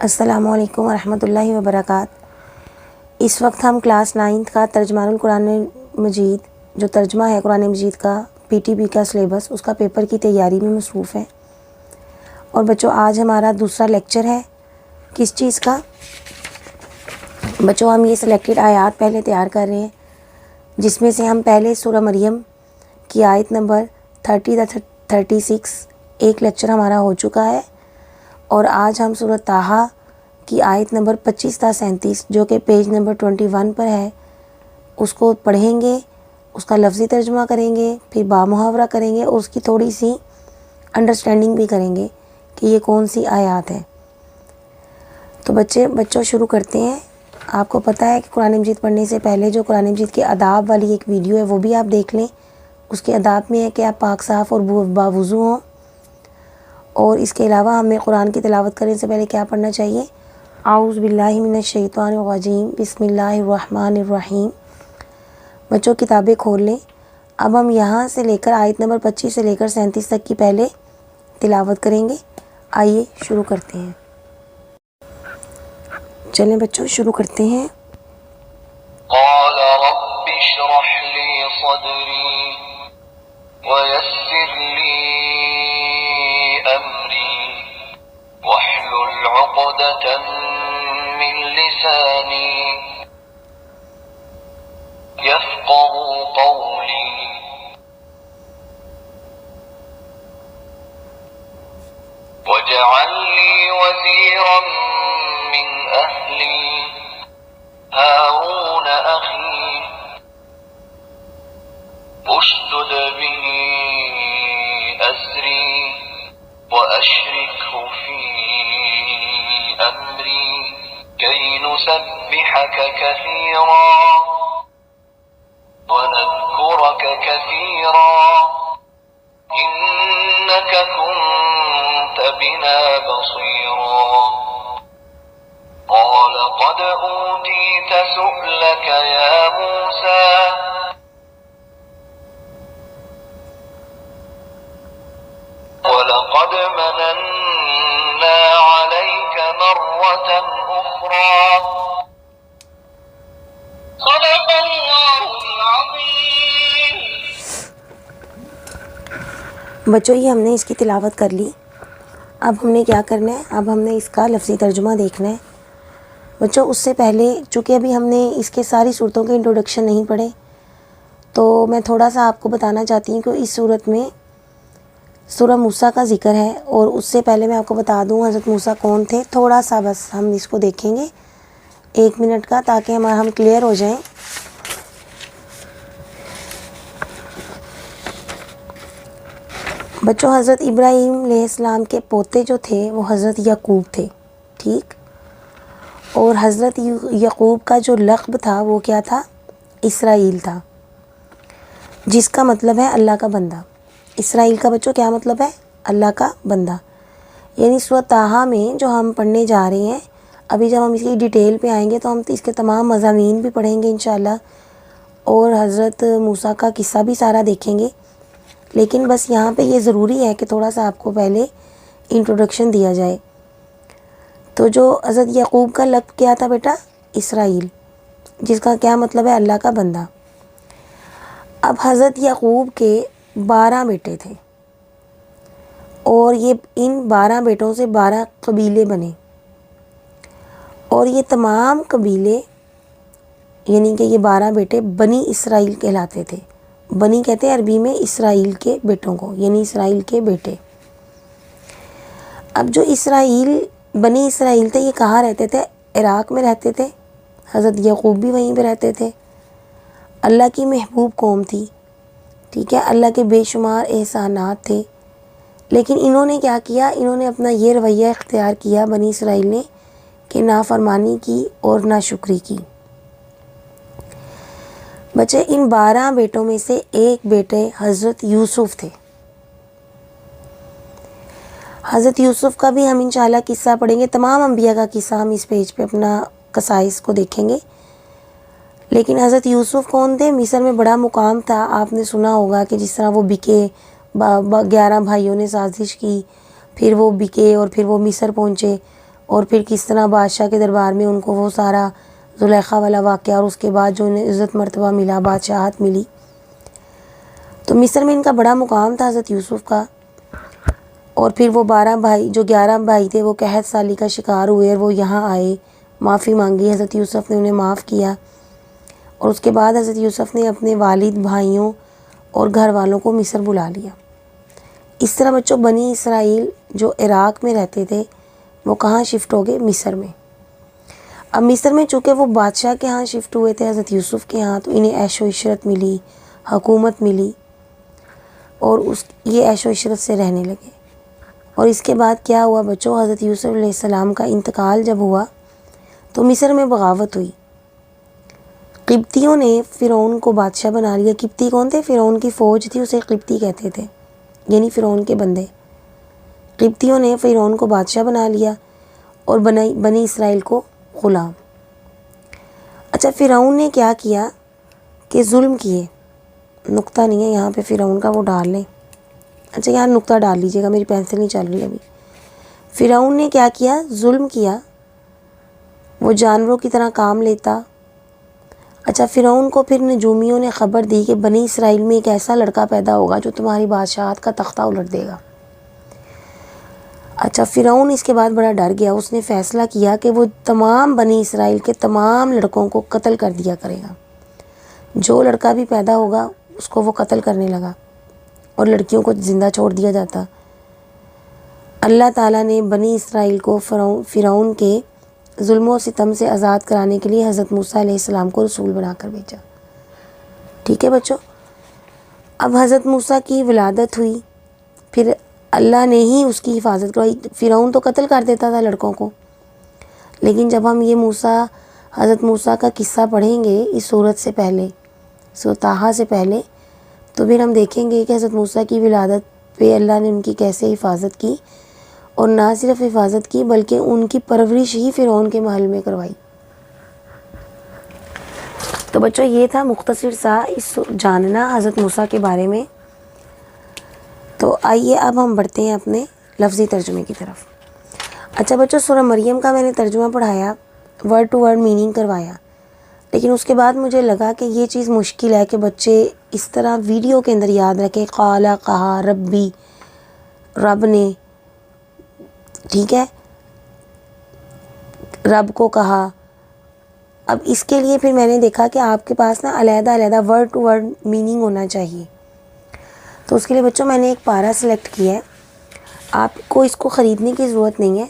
السلام علیکم ورحمۃ اللہ وبرکاتہ۔ اس وقت ہم کلاس 9 کا ترجمان القرآن مجید جو ترجمہ ہے قرآن مجید کا PTB کا سلیبس اس کا پیپر کی تیاری میں مصروف ہے۔ اور بچوں آج ہمارا دوسرا لیکچر ہے کس چیز کا؟ بچوں ہم یہ سلیکٹڈ آیات پہلے تیار کر رہے ہیں جس میں سے ہم پہلے سورہ مریم کی آیت نمبر 30 تا 36 ایک لیکچر ہمارا ہو چکا ہے، اور آج ہم سورہ طٰہٰ کی آیت نمبر 25 تا 37 جو کہ پیج نمبر 21 پر ہے اس کو پڑھیں گے، اس کا لفظی ترجمہ کریں گے، پھر بامحاورہ کریں گے اور اس کی تھوڑی سی انڈرسٹینڈنگ بھی کریں گے کہ یہ کون سی آیات ہے۔ تو بچوں شروع کرتے ہیں۔ آپ کو پتہ ہے کہ قرآن مجید پڑھنے سے پہلے جو قرآن مجید کے آداب والی ایک ویڈیو ہے وہ بھی آپ دیکھ لیں۔ اس کے آداب میں ہے کہ آپ پاک صاف اور باوضو ہوں، اور اس کے علاوہ ہمیں قرآن کی تلاوت کرنے سے پہلے کیا پڑھنا چاہیے؟ اعوذ باللہ من الشیطان الرجیم بسم اللہ الرحمن الرحیم۔ بچوں کتابیں کھول لیں۔ اب ہم یہاں سے لے کر آیت نمبر 25 سے لے کر 37 تک کی پہلے تلاوت کریں گے۔ آئیے شروع کرتے ہیں۔ چلیں بچوں شروع کرتے ہیں۔ قال رب اشرح لي صدري ويسر لي أمري واحلل عقدة من لساني يفقهوا قولي واجعل لي وزيرا من أهلي هارون أخي اشدد به أزري وأشركه في أمري كي نسبحك كثيرا ونذكرك كثيرا إنك كنت بنا بصيرا قال قد أوتيت سؤلك يا موسى ولقد مننا عليك مرة أخرى صدق الله العظيم۔ بچوں یہ ہم نے اس کی تلاوت کر لی۔ اب ہم نے کیا کرنا ہے؟ اب ہم نے اس کا لفظی ترجمہ دیکھنا ہے۔ بچوں اس سے پہلے چونکہ ابھی ہم نے اس کے ساری صورتوں کے انٹروڈکشن نہیں پڑھے، تو میں تھوڑا سا آپ کو بتانا چاہتی ہوں کہ اس صورت میں سورہ موسیٰ کا ذکر ہے، اور اس سے پہلے میں آپ کو بتا دوں حضرت موسیٰ کون تھے۔ تھوڑا سا بس ہم اس کو دیکھیں گے 1 منٹ کا، تاکہ ہم کلیئر ہو جائیں۔ بچوں حضرت ابراہیم علیہ السلام کے پوتے جو تھے وہ حضرت یعقوب تھے، ٹھیک؟ اور حضرت یعقوب کا جو لقب تھا وہ کیا تھا؟ اسرائیل تھا، جس کا مطلب ہے اللہ کا بندہ۔ اسرائیل کا بچوں کیا مطلب ہے؟ اللہ کا بندہ۔ یعنی سورہ طٰہٰ میں جو ہم پڑھنے جا رہے ہیں، ابھی جب ہم اس کی ڈیٹیل پہ آئیں گے تو ہم اس کے تمام مضامین بھی پڑھیں گے انشاءاللہ، اور حضرت موسیٰ کا قصہ بھی سارا دیکھیں گے۔ لیکن بس یہاں پہ یہ ضروری ہے کہ تھوڑا سا آپ کو پہلے انٹروڈکشن دیا جائے۔ تو جو حضرت یعقوب کا لقب کیا تھا بیٹا؟ اسرائیل، جس کا کیا مطلب ہے؟ اللہ کا بندہ۔ اب حضرت یعقوب کے 12 بیٹے تھے، اور یہ ان 12 بیٹوں سے 12 قبیلے بنے، اور یہ تمام قبیلے یعنی کہ یہ 12 بیٹے بنی اسرائیل کہلاتے تھے۔ بنی کہتے ہیں عربی میں اسرائیل کے بیٹوں کو، یعنی اسرائیل کے بیٹے۔ اب جو بنی اسرائیل تھے یہ کہاں رہتے تھے؟ عراق میں رہتے تھے۔ حضرت یعقوب بھی وہیں پہ رہتے تھے۔ اللہ کی محبوب قوم تھی، ٹھیک ہے؟ اللہ کے بے شمار احسانات تھے، لیکن انہوں نے کیا کیا؟ انہوں نے اپنا یہ رویہ اختیار کیا بنی اسرائیل نے کہ نافرمانی کی اور ناشکری کی۔ بچے ان 12 بیٹوں میں سے ایک بیٹے حضرت یوسف تھے۔ حضرت یوسف کا بھی ہم انشاءاللہ قصہ پڑھیں گے، تمام انبیاء کا قصہ ہم اس پیج پہ اپنا قصائص کو دیکھیں گے۔ لیکن حضرت یوسف کون تھے؟ مصر میں بڑا مقام تھا، آپ نے سنا ہوگا کہ جس طرح وہ بکے، 11 بھائیوں نے سازش کی، پھر وہ بکے اور پھر وہ مصر پہنچے، اور پھر کس طرح بادشاہ کے دربار میں ان کو وہ سارا زلیخا والا واقعہ اور اس کے بعد جو انہیں عزت مرتبہ ملا، بادشاہت ملی. تو مصر میں ان کا بڑا مقام تھا حضرت یوسف کا. اور پھر وہ 12 بھائی، جو 11 بھائی تھے، وہ قحط سالی کا شکار ہوئے اور وہ یہاں آئے، معافی مانگی، حضرت یوسف نے انہیں معاف کیا. اور اس کے بعد حضرت یوسف نے اپنے والد، بھائیوں اور گھر والوں کو مصر بلا لیا. اس طرح بچوں بنی اسرائیل جو عراق میں رہتے تھے وہ کہاں شفٹ ہو گئے؟ مصر میں. اب مصر میں چونکہ وہ بادشاہ کے ہاں شفٹ ہوئے تھے، حضرت یوسف کے ہاں، تو انہیں عیش و عشرت ملی، حکومت ملی، اور یہ عیش و عشرت سے رہنے لگے. اور اس کے بعد کیا ہوا بچوں؟ حضرت یوسف علیہ السلام کا انتقال جب ہوا تو مصر میں بغاوت ہوئی. قبطیوں نے فرعون کو بادشاہ بنا لیا. قبطی کون تھے؟ فرعون کی فوج تھی، اسے قبطی کہتے تھے، یعنی فرعون کے بندے. قبطیوں نے فرعون کو بادشاہ بنا لیا اور بنی اسرائیل کو غلام. اچھا، فرعون نے کیا کیا کہ ظلم کیے. نقطہ نہیں ہے یہاں پہ، فرعون کا وہ ڈال لیں. اچھا یہاں نقطہ ڈال لیجیے گا، میری پینسل نہیں چل رہی ابھی. فرعون نے کیا کیا؟ ظلم کیا. وہ جانوروں کی طرح کام لیتا. اچھا، فرعون کو پھر نجومیوں نے خبر دی کہ بنی اسرائیل میں ایک ایسا لڑکا پیدا ہوگا جو تمہاری بادشاہت کا تختہ الٹ دے گا. اچھا، فرعون اس کے بعد بڑا ڈر گیا. اس نے فیصلہ کیا کہ وہ تمام بنی اسرائیل کے تمام لڑکوں کو قتل کر دیا کرے گا. جو لڑکا بھی پیدا ہوگا اس کو وہ قتل کرنے لگا اور لڑکیوں کو زندہ چھوڑ دیا جاتا. اللہ تعالیٰ نے بنی اسرائیل کو فرعون کے ظلم و ستم سے آزاد کرانے کے لیے حضرت موسیٰ علیہ السلام کو رسول بنا کر بھیجا. ٹھیک ہے بچوں. اب حضرت موسیٰ کی ولادت ہوئی، پھر اللہ نے ہی اس کی حفاظت کروائی. فرعون تو قتل کر دیتا تھا لڑکوں کو، لیکن جب ہم یہ حضرت موسیٰ کا قصہ پڑھیں گے اس سورت سے پہلے، سورۃ طٰہٰ سے پہلے، تو پھر ہم دیکھیں گے کہ حضرت موسیٰ کی ولادت پہ اللہ نے ان کی کیسے حفاظت کی، اور نہ صرف حفاظت کی بلکہ ان کی پرورش ہی فرعون کے محل میں کروائی. تو بچوں یہ تھا مختصر سا جاننا حضرت موسیٰ کے بارے میں. تو آئیے اب ہم بڑھتے ہیں اپنے لفظی ترجمے کی طرف. اچھا بچوں، سورہ مریم کا میں نے ترجمہ پڑھایا، ورڈ ٹو ورڈ میننگ کروایا، لیکن اس کے بعد مجھے لگا کہ یہ چیز مشکل ہے کہ بچے اس طرح ویڈیو کے اندر یاد رکھیں. قالا، کہا، ربی، رب نے، ٹھیک ہے، رب کو کہا. اب اس کے لیے پھر میں نے دیکھا کہ آپ کے پاس نا علیحدہ علیحدہ ورڈ ٹو ورڈ میننگ ہونا چاہیے. تو اس کے لیے بچوں میں نے ایک پارا سلیکٹ کیا ہے. آپ کو اس کو خریدنے کی ضرورت نہیں ہے،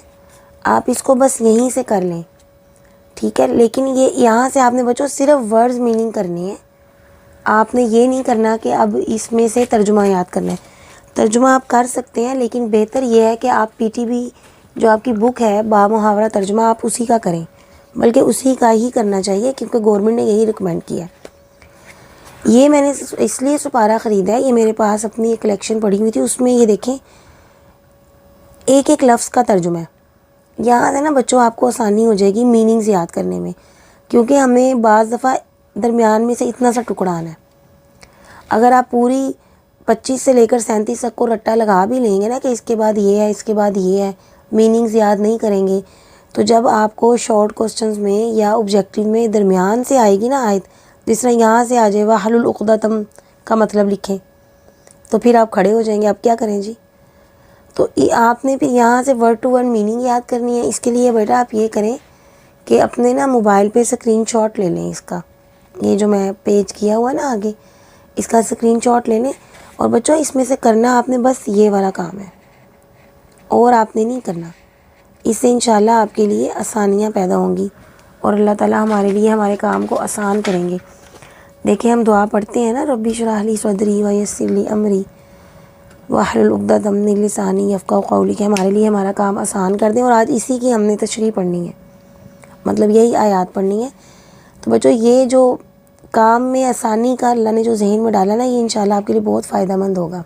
آپ اس کو بس یہیں سے کر لیں، ٹھیک ہے. لیکن یہاں سے آپ نے بچوں صرف ورڈز میننگ کرنی ہے. آپ نے یہ نہیں کرنا کہ اب اس میں سے ترجمہ یاد کرنا ہے. ترجمہ آپ کر سکتے ہیں، لیکن بہتر یہ ہے کہ آپ پی ٹی بی جو آپ کی بک ہے با محاورہ ترجمہ، آپ اسی کا کریں، بلکہ اسی کا ہی کرنا چاہیے کیونکہ گورنمنٹ نے یہی ریکمینڈ کیا ہے. یہ میں نے اس لیے سپارہ خریدا ہے، یہ میرے پاس اپنی ایک کلیکشن پڑی ہوئی تھی، اس میں یہ دیکھیں ایک ایک لفظ کا ترجمہ ہے. یہاں سے نا بچوں آپ کو آسانی ہو جائے گی میننگز یاد کرنے میں، کیونکہ ہمیں بعض دفعہ درمیان میں سے اتنا سا ٹکڑا آنا ہے. اگر آپ پوری 25 سے لے کر 37 تک کو رٹا لگا بھی لیں گے نا کہ اس کے بعد یہ ہے، اس کے بعد یہ ہے، میننگز یاد نہیں کریں گے، تو جب آپ کو شارٹ کوسچنز میں یا آبجیکٹیو میں درمیان سے آئے گی نا آیت، جس طرح یہاں سے آ جائے وَحْلُلْ عُقْدَةً کا مطلب لکھیں، تو پھر آپ کھڑے ہو جائیں گے. آپ کیا کریں جی؟ تو آپ نے پھر یہاں سے ورڈ ٹو ورڈ میننگ یاد کرنی ہے. اس کے لیے بیٹا آپ یہ کریں کہ اپنے نا موبائل پہ اسکرین شاٹ لے لیں اس کا، یہ جو میں پیج کیا ہوا نا آگے، اس کا اسکرین شاٹ لے لیں. اور بچوں اس میں سے کرنا آپ نے بس یہ والا کام ہے، اور آپ نے نہیں کرنا. اس سے انشاءاللہ آپ کے لیے آسانیاں پیدا ہوں گی اور اللہ تعالیٰ ہمارے لیے ہمارے کام کو آسان کریں گے. دیکھیں ہم دعا پڑھتے ہیں نا، رب اشرح لی صدری ویسر لی امری واحلل عقدۃ من لسانی یفقہوا قولی، کہ ہمارے لیے ہمارا کام آسان کر دیں. اور آج اسی کی ہم نے تشریح پڑھنی ہے، مطلب یہی آیات پڑھنی ہے. تو بچوں یہ جو کام میں آسانی کا اللہ نے جو ذہن میں ڈالا نا، یہ انشاءاللہ آپ کے لیے بہت فائدہ مند ہوگا.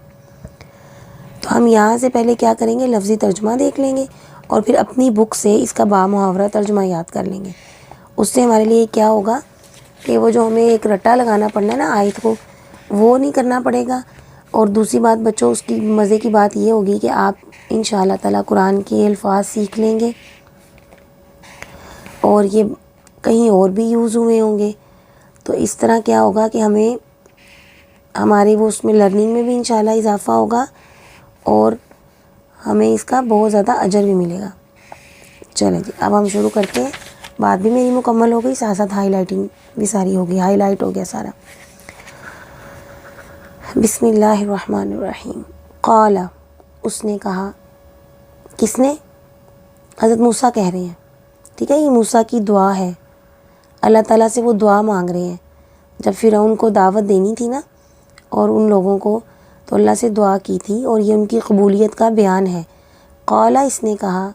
تو ہم یہاں سے پہلے کیا کریں گے، لفظی ترجمہ دیکھ لیں گے اور پھر اپنی بک سے اس کا با محاورہ ترجمہ یاد کر لیں گے. اس سے ہمارے لیے کیا ہوگا کہ وہ جو ہمیں ایک رٹا لگانا پڑنا ہے نا آیت کو، وہ نہیں کرنا پڑے گا. اور دوسری بات بچوں اس کی مزے کی بات یہ ہوگی کہ آپ انشاءاللہ تعالیٰ قرآن کے الفاظ سیکھ لیں گے اور یہ کہیں اور بھی یوز ہوئے ہوں گے. تو اس طرح کیا ہوگا کہ ہمیں ہمارے وہ اس میں لرننگ میں بھی انشاءاللہ اضافہ ہوگا اور ہمیں اس کا بہت زیادہ اجر بھی ملے گا. چلیں جی اب ہم شروع کرتے ہیں. بات بھی میری مکمل ہو گئی، ساتھ ساتھ ہائی لائٹنگ بھی ساری ہو گئی، ہائی لائٹ ہو گیا سارا. بسم اللہ الرحمن الرحیم. قال، اس نے کہا. کس نے؟ حضرت موسیٰ کہہ رہے ہیں. ٹھیک ہے، یہ موسیٰ کی دعا ہے. اللہ تعالیٰ سے وہ دعا مانگ رہے ہیں. جب فرعون کو دعوت دینی تھی نا اور ان لوگوں کو، تو اللہ سے دعا کی تھی اور یہ ان کی قبولیت کا بیان ہے. قال، اس نے کہا.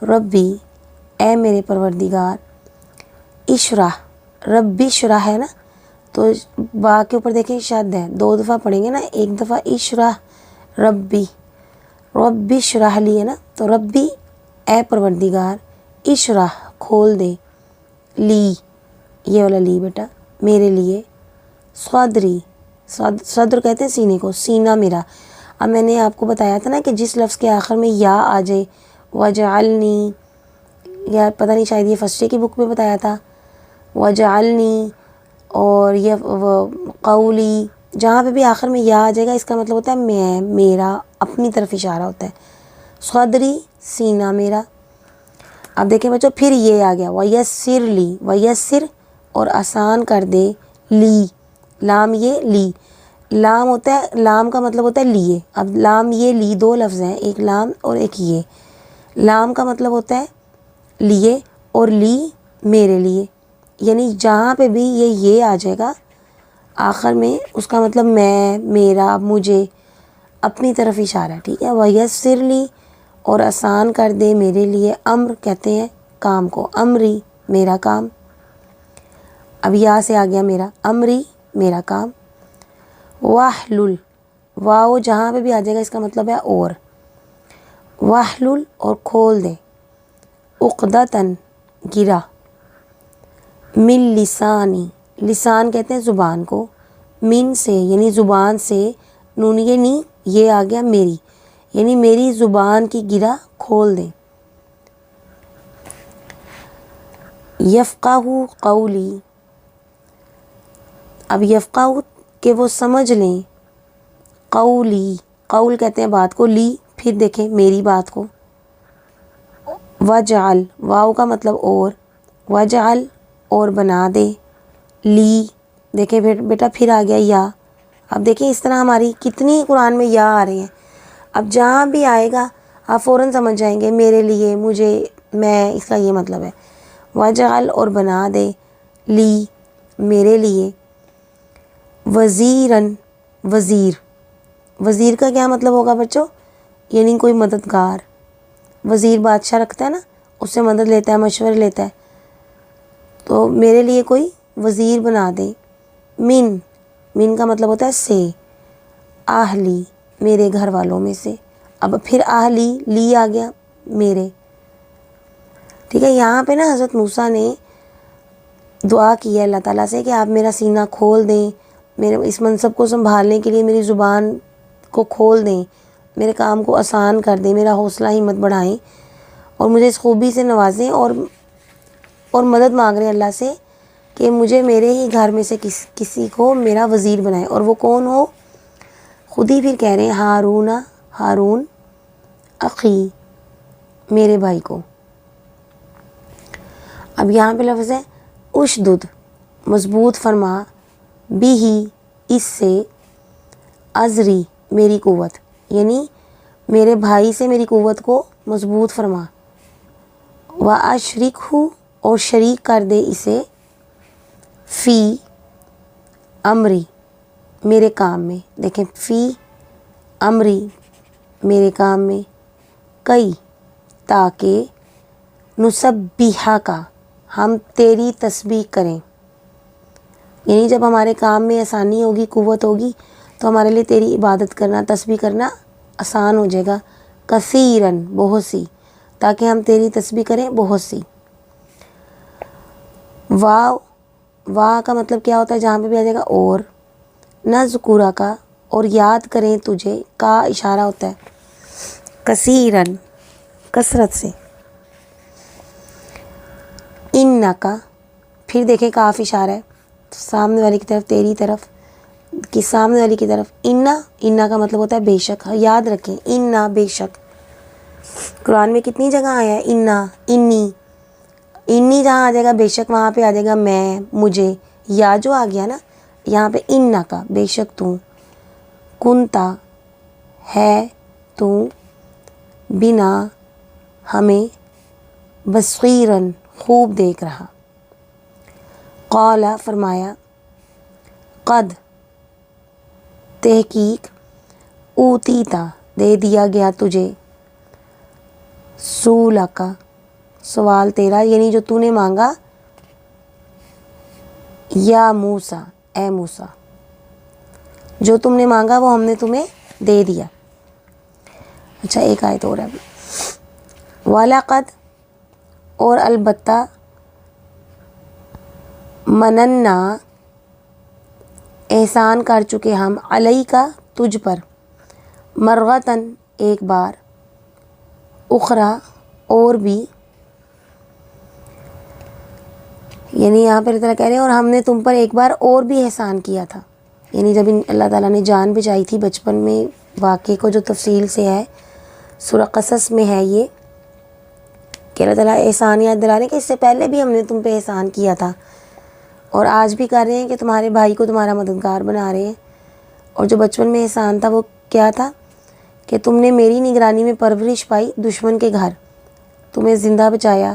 ربی، اے میرے پروردگار. اشرح، ربی اشرح ہے نا، تو با کے اوپر دیکھیں شد ہے، 2 دفعہ پڑھیں گے نا. ایک دفعہ اشرح ربی، ربی اشرح لی ہے نا، تو ربی اے پروردگار، اشرح کھول دے، لی یہ والا لی بیٹا میرے لیے، صدری صدر کہتے ہیں سینے کو، سینہ میرا. اب میں نے آپ کو بتایا تھا نا کہ جس لفظ کے آخر میں یا آ جائے، وجعلنی، یا پتہ نہیں شاید یہ فرسٹ کی بک میں بتایا تھا، وجعلنی، اور یہ قولی، جہاں پہ بھی آخر میں یا آ جائے گا اس کا مطلب ہوتا ہے میں، میرا، اپنی طرف اشارہ ہوتا ہے. صدری سینہ میرا. اب دیکھیں بچوں پھر یہ آ گیا، ویسر لی، ویسر اور آسان کر دے، لی لام یہ لی، لام ہوتا ہے، لام کا مطلب ہوتا ہے لیے. اب لام یہ لی 2 لفظ ہیں، ایک لام اور ایک یہ. لام کا مطلب ہوتا ہے لیے اور لی میرے لیے، یعنی جہاں پہ بھی یہ آ جائے گا آخر میں اس کا مطلب میں، میرا، مجھے، اپنی طرف اشارہ ہے. ٹھیک ہے، ویسر لی اور آسان کر دے میرے لیے، امر کہتے ہیں کام کو، امری میرا کام. اب یا سے آ گیا میرا، امری میرا کام. واحلل، واو جہاں پہ بھی آ جائے گا اس کا مطلب ہے اور. واحلل اور کھول دے، عقدتاً گرا، من لسانی، لسان کہتے ہیں زبان کو، من سے یعنی زبان سے، نون یہ نہیں، یہ آ گیا میری، یعنی میری زبان کی گرا کھول دے. یفقہوا قولی، اب یفقہوا کہ وہ سمجھ لیں، قولی، قول کہتے ہیں بات کو، لی پھر دیکھیں میری بات کو. وجعل، واو کا مطلب اور، وجعل اور بنا دے، لی دیکھیں بیٹا پھر آ گیا یا. اب دیکھیں اس طرح ہماری کتنی قرآن میں یا آ رہے ہیں. اب جہاں بھی آئے گا آپ فوراً سمجھ جائیں گے، میرے لیے، مجھے، میں، اس کا یہ مطلب ہے. وجعل اور بنا دے، لی میرے لیے، وزیراً وزیر. وزیر کا کیا مطلب ہوگا بچوں؟ یعنی کوئی مددگار. وزیر بادشاہ رکھتا ہے نا، اس سے مدد لیتا ہے، مشورے لیتا ہے، تو میرے لیے کوئی وزیر بنا دے. من، من کا مطلب ہوتا ہے سے، اہلی میرے گھر والوں میں سے. اب پھر اہلی، لی آ گیا میرے. ٹھیک ہے، یہاں پہ نا حضرت موسیٰ نے دعا کی ہے اللہ تعالیٰ سے کہ آپ میرا سینہ کھول دیں، میرے اس منصب کو سنبھالنے کے لیے میری زبان کو کھول دیں، میرے کام کو آسان کر دیں، میرا حوصلہ ہمت بڑھائیں اور مجھے اس خوبی سے نوازیں. اور مدد مانگ رہے ہیں اللہ سے کہ مجھے میرے ہی گھر میں سے کسی کو میرا وزیر بنائے. اور وہ کون ہو؟ خود ہی پھر کہہ رہے ہیں ہارون، ہارون اخی میرے بھائی کو. اب یہاں پہ لفظ ہے اشدد، مضبوط فرما، بھی اس سے، ازری میری قوت، یعنی میرے بھائی سے میری قوت کو مضبوط فرما. واشرکہ اور شریک کر دے اسے، فی امری میرے کام میں. دیکھیں فی امری میرے کام میں، کئی تاکہ نسبحہ کا ہم تیری تسبیح کریں. یعنی جب ہمارے کام میں آسانی ہوگی، قوت ہوگی، تو ہمارے لیے تیری عبادت کرنا، تسبیح کرنا آسان ہو جائے گا. کثیرن بہت سی، تاکہ ہم تیری تسبیح کریں بہت سی. واو، واہ کا مطلب کیا ہوتا ہے جہاں پہ بھی آ جائے گا اور. نذکورہ کا اور یاد کریں تجھے، کا اشارہ ہوتا ہے کثیرن کثرت سے. انکا، پھر دیکھیں کاف اشارہ ہے سامنے والی کی طرف، تیری طرف کہ سامنے والی کی طرف. انا کا مطلب ہوتا ہے بے شک. یاد رکھیں انا بے شک. قرآن میں کتنی جگہ آیا ہے انا، انی جہاں آ جائے گا بے شک وہاں پہ آ جائے گا میں، مجھے. یا جو آ گیا نا یہاں پہ انا کا بے شک تو، کنتا ہے تو، بنا ہمیں، بصیرن خوب دیکھ رہا. قال فرمایا، قد تحقیق، اوتیتا دے دیا گیا تجھے، سولکا سوال تیرا یعنی جو تو نے مانگا، یا موسیٰ اے موسیٰ، جو تم نے مانگا وہ ہم نے تمہیں دے دیا. اچھا ایک آیت اور ہے ابھی. وَلَقَدْ اور البتہ، مننا احسان کر چکے ہم، علیکا تجھ پر، مرغتاً ایک بار، اخرى اور بھی، یعنی یہاں پر اللہ تعالیٰ کہہ رہے ہیں اور ہم نے تم پر ایک بار اور بھی احسان کیا تھا. یعنی جب اللہ تعالیٰ نے جان بچائی تھی بچپن میں، واقعے کو جو تفصیل سے ہے سورہ قصص میں ہے یہ کہ اللہ تعالیٰ احسان یاد دلا رہے ہیں کہ اس سے پہلے بھی ہم نے تم پہ احسان کیا تھا اور آج بھی کر رہے ہیں کہ تمہارے بھائی کو تمہارا مددگار بنا رہے ہیں. اور جو بچپن میں احسان تھا وہ کیا تھا کہ تم نے میری نگرانی میں پرورش پائی دشمن کے گھر، تمہیں زندہ بچایا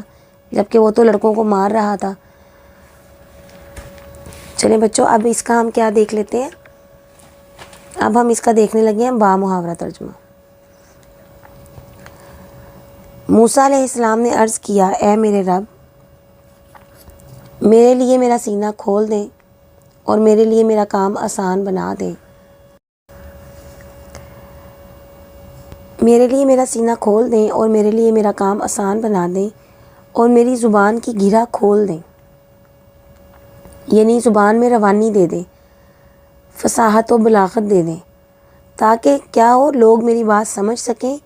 جبکہ وہ تو لڑکوں کو مار رہا تھا. چلیں بچوں اب اس کا ہم کیا دیکھ لیتے ہیں. اب ہم اس کا دیکھنے لگے ہیں با محاورہ ترجمہ. موسیٰ علیہ السلام نے عرض کیا، اے میرے رب، میرے لیے میرا سینہ کھول دیں اور میرے لیے میرا کام آسان بنا دیں. میرے لیے میرا سینہ کھول دیں اور میرے لیے میرا کام آسان بنا دیں اور میری زبان کی گرہ کھول دیں، یعنی زبان میں روانی دے دیں، فصاحت و بلاغت دے دیں، تاکہ کیا ہو لوگ میری بات سمجھ سکیں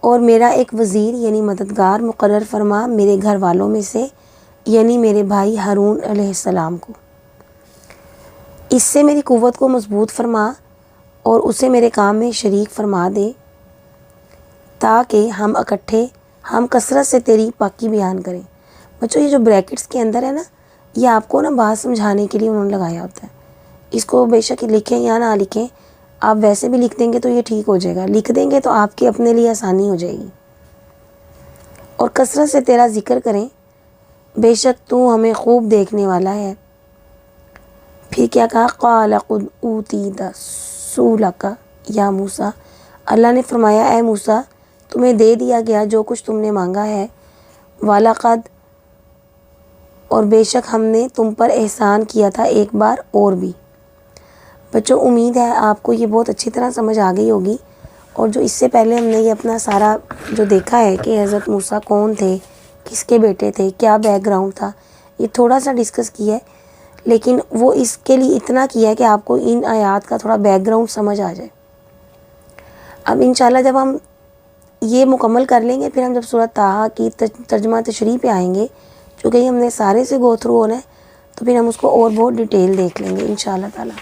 اور میرا ایک وزیر یعنی مددگار مقرر فرما میرے گھر والوں میں سے، یعنی میرے بھائی ہارون علیہ السلام کو. اس سے میری قوت کو مضبوط فرما اور اسے میرے کام میں شریک فرما دے تاکہ ہم اکٹھے، ہم کثرت سے تیری پاکی بیان کریں. بچوں یہ جو بریکٹس کے اندر ہے نا یہ آپ کو نا بات سمجھانے کے لیے انہوں نے لگایا ہوتا ہے. اس کو بے شک لکھیں یا نہ لکھیں، آپ ویسے بھی لکھ دیں گے تو یہ ٹھیک ہو جائے گا، لکھ دیں گے تو آپ کے اپنے لیے آسانی ہو جائے گی. اور کثرت سے تیرا ذکر کریں، بے شک تو ہمیں خوب دیکھنے والا ہے. پھر کیا کہا، قال قد اوتیت سؤلک یا موسیٰ، اللہ نے فرمایا اے موسیٰ تمہیں دے دیا گیا جو کچھ تم نے مانگا ہے. وَلَقَدْ اور بے شک ہم نے تم پر احسان کیا تھا ایک بار اور بھی. بچوں امید ہے آپ کو یہ بہت اچھی طرح سمجھ آ گئی ہوگی. اور جو اس سے پہلے ہم نے یہ اپنا سارا جو دیکھا ہے کہ حضرت موسیٰ کون تھے، کس کے بیٹے تھے، کیا بیک گراؤنڈ تھا، یہ تھوڑا سا ڈسکس کیا ہے، لیکن وہ اس کے لیے اتنا کیا ہے کہ آپ کو ان آیات کا تھوڑا بیک گراؤنڈ سمجھ آ جائے. اب انشاءاللہ جب ہم یہ مکمل کر لیں گے پھر ہم جب سورۃ طٰہٰ کی ترجمہ تشریح پہ آئیں گے، چونکہ ہم نے سارے سے گو تھرو ہونا ہے تو پھر ہم اس کو اور بہت ڈیٹیل دیکھ لیں گے انشاءاللہ تعالیٰ.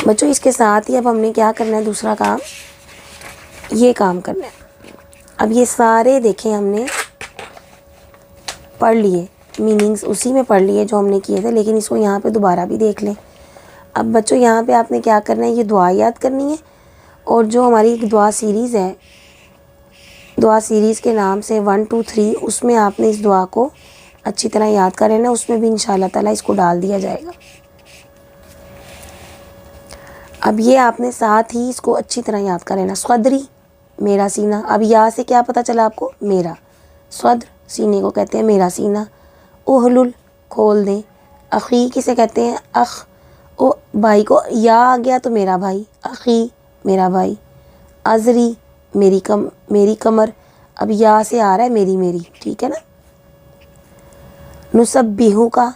بچوں اس کے ساتھ ہی اب ہم نے کیا کرنا ہے، دوسرا کام یہ کام کرنا ہے. اب یہ سارے دیکھیں ہم نے پڑھ لیے، میننگز اسی میں پڑھ لیے جو ہم نے کیے تھے، لیکن اس کو یہاں پہ دوبارہ بھی دیکھ لیں. اب بچوں یہاں پہ آپ نے کیا کرنا ہے، یہ دعا یاد کرنی ہے اور جو ہماری ایک دعا سیریز ہے، دعا سیریز کے نام سے 1 2 3، اس میں آپ نے اس دعا کو اچھی طرح یاد کر لینا، اس میں بھی انشاءاللہ تعالیٰ اس کو ڈال دیا جائے گا. اب یہ آپ نے ساتھ ہی اس کو اچھی طرح یاد کر لینا. صدری میرا سینہ، اب یا سے کیا پتہ چلا آپ کو، میرا. صدر سینے کو کہتے ہیں میرا سینہ. احلل کھول دیں. اخی کسے کہتے ہیں، اخ، او بھائی کو، یا آ گیا تو میرا بھائی، اخی میرا بھائی. ازری میری کمر، اب یا سے آ رہا ہے میری، ٹھیک ہے نا. نسبحو کا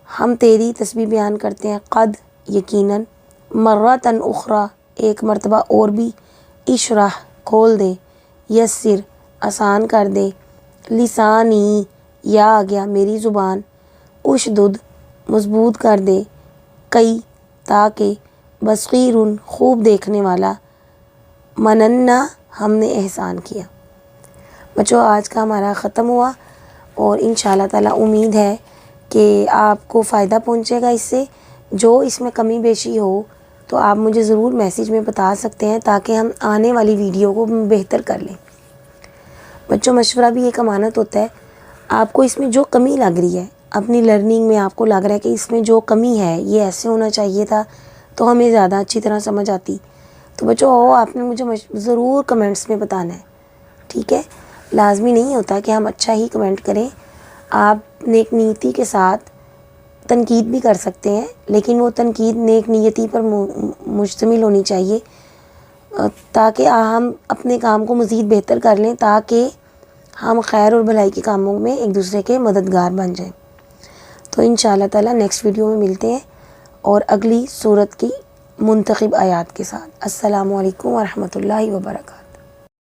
ہم تیری تسبیح بیان کرتے ہیں، قد یقیناً، مرتن اخرى ایک مرتبہ اور بھی، اشرح کھول دے، یسر آسان کر دے، لسانی یا آ گیا میری زبان، اشدد مضبوط کر دے، کئی تاکہ، بصیر خوب دیکھنے والا، مننا ہم نے احسان کیا۔ بچوں آج کا ہمارا ختم ہوا اور انشاءاللہ تعالیٰ امید ہے کہ آپ کو فائدہ پہنچے گا اس سے۔ جو اس میں کمی بیشی ہو تو آپ مجھے ضرور میسیج میں بتا سکتے ہیں تاکہ ہم آنے والی ویڈیو کو بہتر کر لیں۔ بچوں مشورہ بھی ایک امانت ہوتا ہے، آپ کو اس میں جو کمی لگ رہی ہے اپنی لرننگ میں، آپ کو لگ رہا ہے کہ اس میں جو کمی ہے یہ ایسے ہونا چاہیے تھا تو ہمیں زیادہ اچھی طرح سمجھ آتی، تو بچوں آپ نے مجھے ضرور کمنٹس میں بتانا ہے، ٹھیک ہے؟ لازمی نہیں ہوتا کہ ہم اچھا ہی کمنٹ کریں، آپ نیک نیتی کے ساتھ تنقید بھی کر سکتے ہیں، لیکن وہ تنقید نیک نیتی پر مشتمل ہونی چاہیے تاکہ ہم اپنے کام کو مزید بہتر کر لیں، تاکہ ہم خیر اور بھلائی کے کاموں میں ایک دوسرے کے مددگار بن جائیں۔ تو انشاءاللہ تعالیٰ نیکسٹ ویڈیو میں ملتے ہیں اور اگلی سورت کی منتخب آیات کے ساتھ۔ السلام علیکم ورحمۃ اللہ وبرکاتہ۔